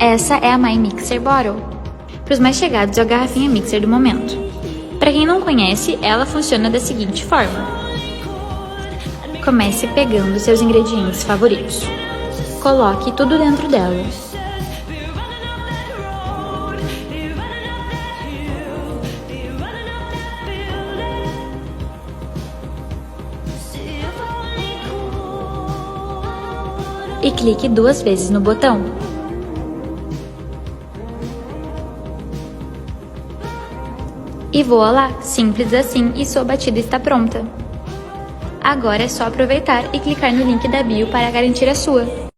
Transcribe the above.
Essa é a My Mixer Bottle. Para os mais chegados, é a garrafinha mixer do momento. Para quem não conhece, ela funciona da seguinte forma. Comece pegando seus ingredientes favoritos. Coloque tudo dentro dela. E clique 2 vezes no botão. E voa lá, simples assim, e sua batida está pronta. Agora é só aproveitar e clicar no link da bio para garantir a sua.